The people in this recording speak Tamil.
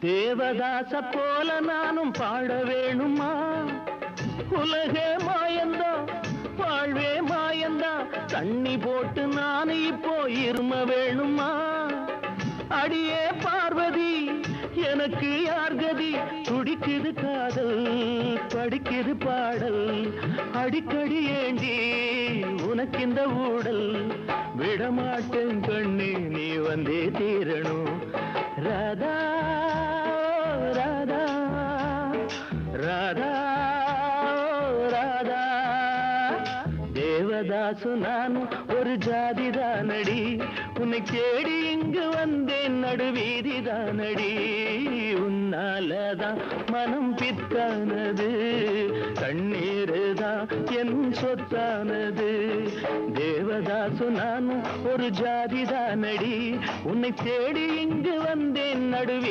தேவதாச போல நானும் பாட வேணுமா? உலகே மாயந்தா, வாழ்வே மாயந்தா, தண்ணி போட்டு நான் இப்போ இரும வேணுமா? அடியே பார்வதி, எனக்கு யார் கதி? துடிக்குது காதல், படிக்குது பாடல், அடிக்கடி ஏண்டி உனக்கு இந்த ஊடல்? விடமாட்டேன் கண்ணே, நீ வந்தே தீரணும். ராதா ராதா ராதா ராதா. தேவதாசு நானும் ஒரு ஜாதிதானடி, உன்னை தேடி இங்கு வந்தேன் நடுவீதிதானடி. உன்னாலதான் மனம் பித்தானது, கண்ணீருதான் என் சொத்தானது. தேவதாசு நானும் ஒரு ஜாதிதானடி, உன்னை தேடி இங்கு வந்தேன் நடுவீ